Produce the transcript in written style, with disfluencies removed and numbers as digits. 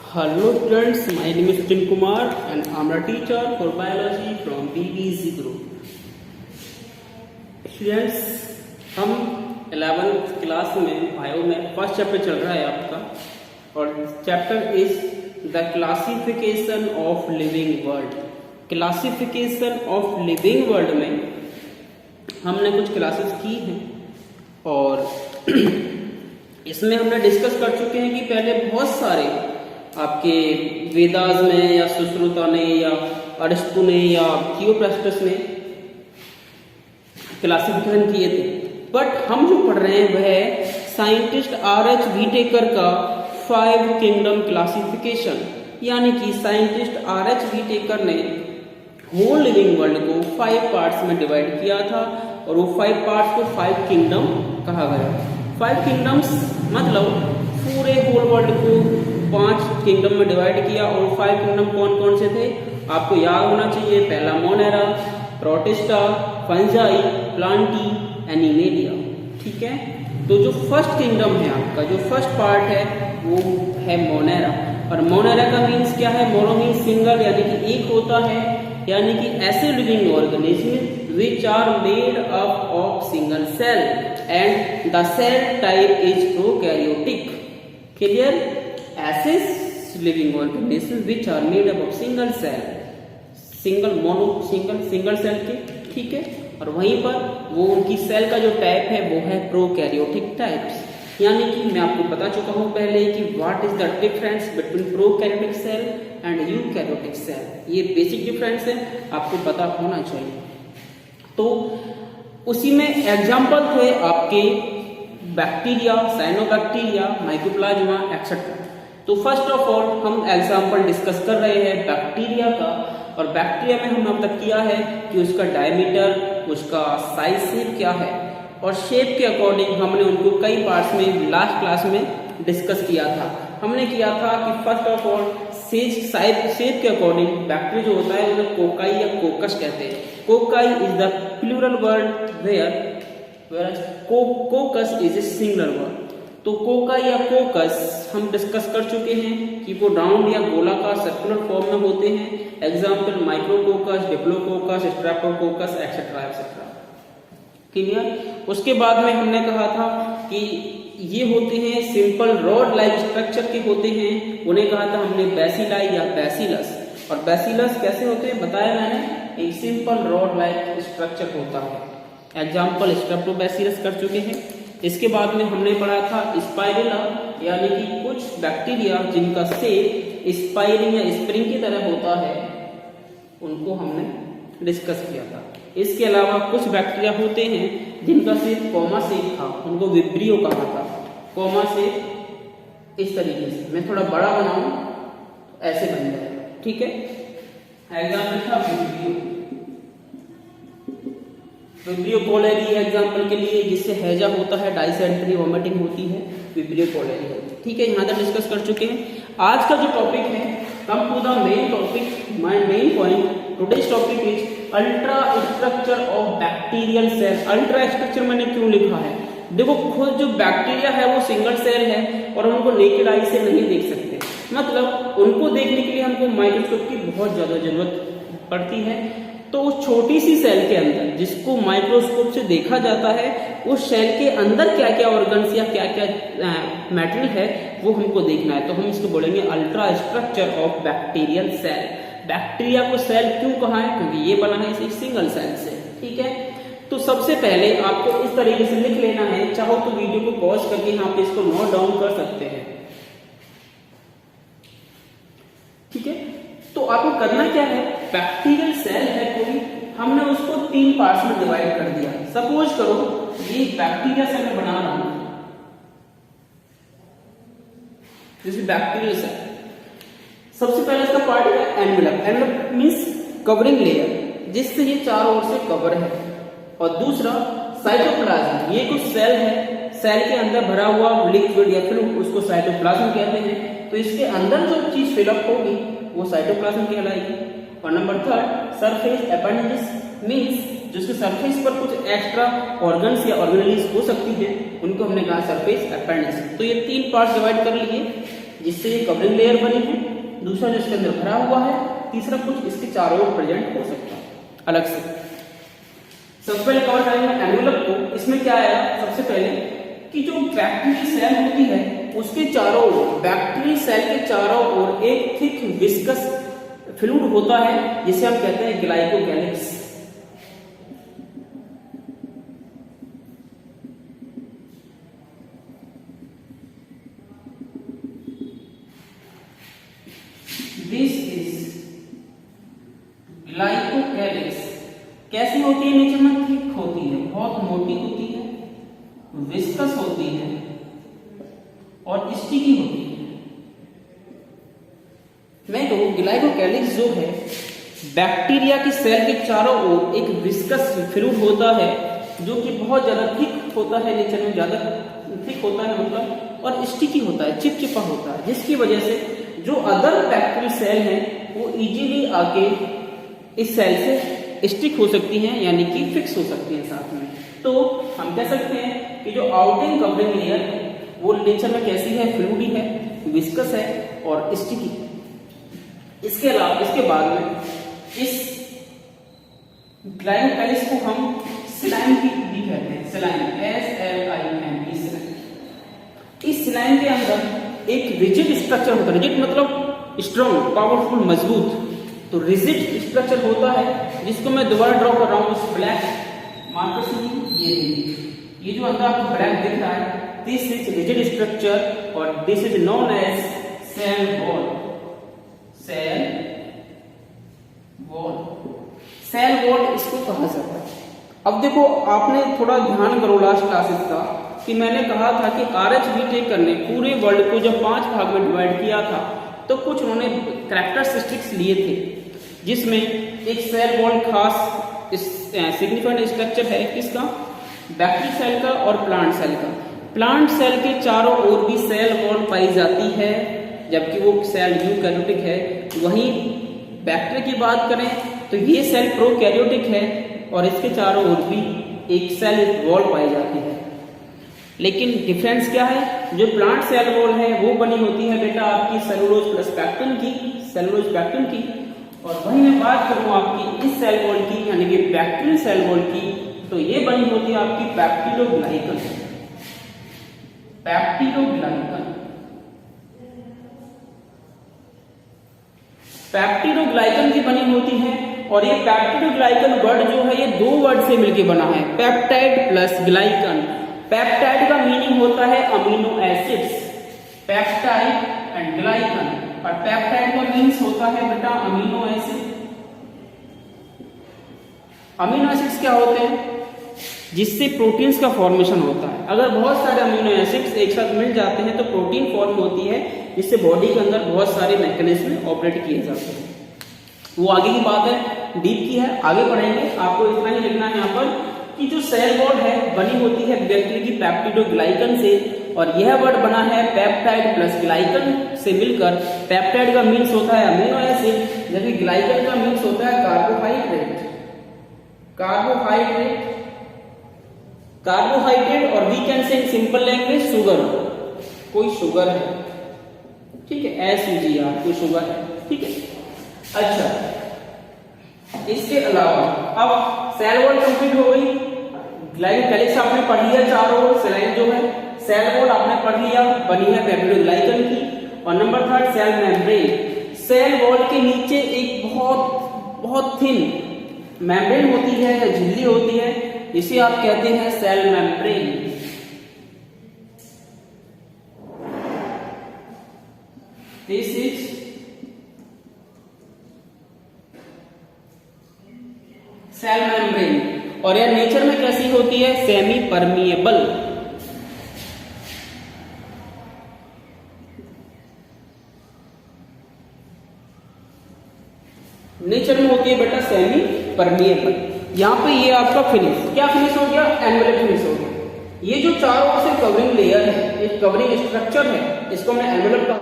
Hello students, my name is Sachin Kumar and I am a teacher for biology from BBZ group. Students, हम 11th class में bio में first chapter चल रहा है आपका और chapter is the classification of living world. Classification of living world में हमने कुछ क्लासेस की हैं और इसमें हमने डिस्कस कर चुके हैं कि पहले बहुत सारे आपके वेदास में या सुश्रुता ने या अरिस्टो ने या थियोप्रास्टस ने क्लासिफिकेशन किए थे, बट हम जो पढ़ रहे हैं वह साइंटिस्ट R.H. व्हीटेकर का 5 किंगडम क्लासिफिकेशन, यानी कि साइंटिस्ट R.H. व्हीटेकर ने होल लिविंग वर्ल्ड को 5 पार्ट्स में डिवाइड किया था और वो 5 पार्ट्स को 5 किंगडम कहा गया। 5 किंगडम्स मतलब पूरे होल वर्ल्ड को 5 किंगडम में डिवाइड किया और 5 किंगडम कौन कौन से थे आपको याद होना चाहिए। पहला Monera, protista, fungi, Plantae, animalia. ठीक है, तो जो फर्स्ट किंगडम है आपका, जो फर्स्ट पार्ट है वो है मोनेरा। और मोनेरा का मीन्स क्या है? मोनो मीन्स सिंगल, यानी कि एक होता है, यानी कि ऐसे living organism which are made up of single cell and the cell type is prokaryotic. Clear? ऐसे living organism which are made up of single cell, single cell के, ठीक है। और वहीं पर वो उनकी सेल का जो टाइप है वो है प्रोकैरियोटिक टाइप्स, यानी कि मैं आपको बता चुका हूं पहले कि what is the difference between prokaryotic cell and eukaryotic cell. ये बेसिक डिफरेंस है, आपको पता होना चाहिए। तो उसी में एग्जाम्पल थे आपके बैक्टीरिया, साइनोबैक्टीरिया, माइकोप्लाज्मा एक्सेट्रा। तो फर्स्ट ऑफ ऑल हम एग्जाम्पल डिस्कस कर रहे हैं बैक्टीरिया का, और बैक्टीरिया में हमने अब तक किया है कि उसका डायमीटर, उसका साइज शेप क्या है, और शेप के अकॉर्डिंग हमने उनको कई पार्ट्स में लास्ट क्लास में डिस्कस किया था। हमने किया था कि फर्स्ट ऑफ ऑल शेप के अकॉर्डिंग बैक्टीरिया जो होता है उन्हें कोकाई या कोकस कहते हैं। Cocci is the plural word where coccus is a singular word. तो कोकाई या कोकस हम डिस्कस कर चुके हैं कि वो राउंड या गोलाकार सर्कुलर फॉर्म में होते हैं। Example micrococcus, diplococcus, Streptococcus etcetera etcetera. Clear? उसके बाद में हमने कहा था कि ये होते हैं सिंपल रॉड लाइक स्ट्रक्चर के होते हैं, उन्हें कहा था हमने बैसिलाई या बैसिलस। और बैसिलस कैसे होते हैं बताया मैंने, एक सिंपल रॉड लाइक स्ट्रक्चर होता है। एग्जाम्पल स्ट्रेप्टोबैसिलस कर चुके हैं। इसके बाद में हमने पढ़ा था स्पाइरेला, यानी कि कुछ बैक्टीरिया जिनका शेप स्पाइरिंग या स्प्रिंग की तरह होता है, उनको हमने डिस्कस किया था। इसके अलावा कुछ बैक्टीरिया होते हैं जिनका शेप कॉमा शेप था, उनको विब्रियो कहा था। कॉमा शेप इस तरीके से, मैं थोड़ा बड़ा बनाऊं तो ऐसे बन जाएगा। ठीक है, एग्जाम्पल था विब्रियो कोलेरी एग्जाम्पल के लिए, जिससे हैजा होता है, डाइसेंट्री, वोमिटिंग होती है, विब्रियो कोलेरी होती है। ठीक है, यहाँ तक डिस्कस कर चुके हैं। आज का जो टॉपिक है, come to the main topic, my main point. Today's topic is ultra structure of bacterial cell. Ultra structure मैंने क्यों लिखा है? देखो, खुद जो बैक्टीरिया है वो सिंगल सेल है और हम उनको नेकेड आई से नहीं देख सकते, मतलब उनको देखने के लिए हमको माइक्रोस्कोप की बहुत ज्यादा जरूरत पड़ती है। तो उस छोटी सी सेल के अंदर जिसको माइक्रोस्कोप से देखा जाता है, उस सेल के अंदर क्या क्या ऑर्गन्स या क्या क्या मैटेरियल है वो हमको देखना है। तो हम इसको बोलेंगे ultra structure of bacterial cell. Bacteria को सेल क्यों कहा है? क्योंकि ये बना है इसे सिंगल सेल से। ठीक है, तो सबसे पहले आपको इस तरीके से लिख लेना है, चाहो तो वीडियो को पॉज करके यहाँ पे इसको नोट डाउन कर सकते हैं। ठीक है, तो आपको करना क्या है, बैक्टीरियल सेल है कोई, हमने उसको 3 पार्ट्स में डिवाइड कर दिया। सपोज करो ये बैक्टीरिया सेल में बना रहा हूं, जैसे बैक्टीरियल सेल। सबसे पहले इसका पार्ट है envelope. Envelope means covering layer, जिससे ये चारों ओर से कवर है। और दूसरा साइटोप्लाज्म, ये कुछ सेल है, सेल के अंदर भरा हुआ लिक्विड या फ्लूइड, उसको साइटोप्लाज्म कहते हैं। तो इसके अंदर जो चीज फिलअप होगी वो साइटोप्लाज्म कहलाएगी। और नंबर 3 सरफेस अपेंडिस मींस जिसके सरफेस पर कुछ एक्स्ट्रा ऑर्गन्स या ऑर्गेनेलिज हो सकती है, उनको हमने कहा सरफेस अपेंडिस। तो ये 3 पार्ट्स डिवाइड कर लिए, जिससे ये कवरिंग लेयर बनी है, दूसरा जो इसके अंदर भरा हुआ है, तीसरा कुछ इसके चारों ओर प्रेजेंट हो सकता है अलग से। सबसे पहले कवर करेंगे एनवेलप को। इसमें क्या आएगा, सबसे पहले कि जो बैक्टीरियल सेल होती है उसके चारों ओर, बैक्टीरियल सेल के चारों ओर एक थिक विस्कस फ्लूइड होता है जिसे हम कहते हैं ग्लाइकोकैलिक्स। This is glycocalyx. कैसी होती है नेचर में? थिक होती है, बहुत मोटी होती है, विस्कस होती है और स्टिकी होती है। मैं कहूं ग्लाइकोकैलिक्स जो है बैक्टीरिया की सेल के चारों ओर एक विस्कस फ्लूइड होता है जो कि बहुत ज्यादा थिक होता है, नेचर में ज्यादा थिक होता है मतलब, और स्टिकी होता है, चिपचिपा होता है, जिसकी वजह से जो अदर बैक्टीरियल सेल हैं वो इजीली आके इस सेल से स्टिक हो सकती हैं, यानी कि फिक्स हो सकती हैं साथ में। तो हम कह सकते हैं कि जो आउटिंग कवरिंग लेयर है वो नेचर में कैसी है? फ्लूइडी है, विस्कस है और स्टिकी है। इसके अलावा इसके बाद में इस ग्लाइकोकैलिक्स को हम स्लाइम भी कहते हैं, स्लाइम, SLIM, स्लाइम। इस स्लाइम के अंदर एक रिजिड स्ट्रक्चर होता है, रिजिड मतलब स्ट्रॉन्ग, पावरफुल, मजबूत। तो रिजिड स्ट्रक्चर होता है जिसको मैं दोबारा ड्रॉ कर रहा हूं इस ब्लैक मार्कर से। ये जो अंदर आपको ब्लैक दिख रहा है, दिस इज रिजिड स्ट्रक्चर और this is known as cell wall. Cell wall, cell wall इसको कहा जाता है। अब देखो, आपने थोड़ा ध्यान करो लास्ट क्लासेस का कि मैंने कहा था कि RH व्हिटेकर ने पूरे वर्ल्ड को जब 5 भाग में डिवाइड किया था तो कुछ उन्होंने कैरेक्टरिस्टिक्स लिए थे, जिसमें एक सेल वॉल खास सिग्निफिकेंट स्ट्रक्चर है किसका? बैक्टीरियल सेल का और प्लांट सेल का। प्लांट सेल के चारों ओर भी सेल वॉल पाई जाती है, जबकि वो सेल यूकैरियोटिक है। वहीं बैक्टीरिया की बात करें तो ये सेल प्रोकैरियोटिक है और इसके चारों ओर भी एक सेल वॉल पाई जाती है। लेकिन डिफरेंस क्या है? जो प्लांट सेल वॉल है वो बनी होती है बेटा आपकी सेलुलोज प्लस पैक्टिन की, सेलुलोज पैक्टिन की। और वहीं मैं बात करूं आपकी इस सेल वॉल की, यानी कि बैक्टीरियल सेल वॉल की, तो ये बनी होती है आपकी पैप्टिडोग्लाइकन। पैप्टिडोग्लाइकन, पैप्टिडोग्लाइकन की बनी होती है। और ये पैप्टिडोग्लाइकन वर्ड जो है ये 2 वर्ड से मिलकर बना है, पेप्टाइड प्लस ग्लाइकन। पेप्टाइड का मीनिंग होता है amino acids, peptide and glycan, और पेप्टाइड का मीन्स होता है बेटा अमीनो एसिड। अमीनो एसिड्स क्या होते हैं? जिससे प्रोटीन्स का फॉर्मेशन होता है। अगर बहुत सारे अमीनो एसिड्स एक साथ मिल जाते हैं तो प्रोटीन फॉर्म होती है, जिससे बॉडी के अंदर बहुत सारे मैकेनिज्म ऑपरेट किए जाते हैं। वो आगे की बात है, डीप की है, आगे पढ़ेंगे। आपको इतना ही लिखना है यहाँ पर कि जो सेल वॉल है बनी होती है बैक्टीरिया की पैप्टिडोग्लाइकन से, और यह वर्ड बना है पेप्टाइड प्लस ग्लाइकन से मिलकर। पेप्टाइड का मीन्स होता है अमीनो एसिड, जबकि ग्लाइकन का मीन्स होता है कार्बोहाइड्रेट। कार्बोहाइड्रेट, कार्बोहाइड्रेट, और we can say in simple language sugar. कोई शुगर है, ठीक है, SUGR, कोई शुगर है, ठीक है। अच्छा, इसके अलावा अब सेल वॉल कंप्लीट हो गई, ग्लाइकोकैलिक्स आपने पढ़ लिया, चारों ओर सेलाइन जो है, सेल वॉल आपने पढ़ लिया, बनी है पैप्टिडोग्लाइकन की। और number 3 cell membrane. Cell wall के नीचे एक बहुत थिन मेम्ब्रेन होती है या झिल्ली होती है, इसे आप कहते हैं cell membrane. This is cell membrane. और यह नेचर में कैसी होती है? Semi permeable. नेचर में होती है बेटा सेमी परमिएबल। यहां पे ये आपका फिनिश, क्या फिनिश हो गया? एनवेलप फिनिश हो गया। ये जो चारों ओर से कवरिंग लेयर है, एक कवरिंग स्ट्रक्चर है, इसको मैं एनवेलप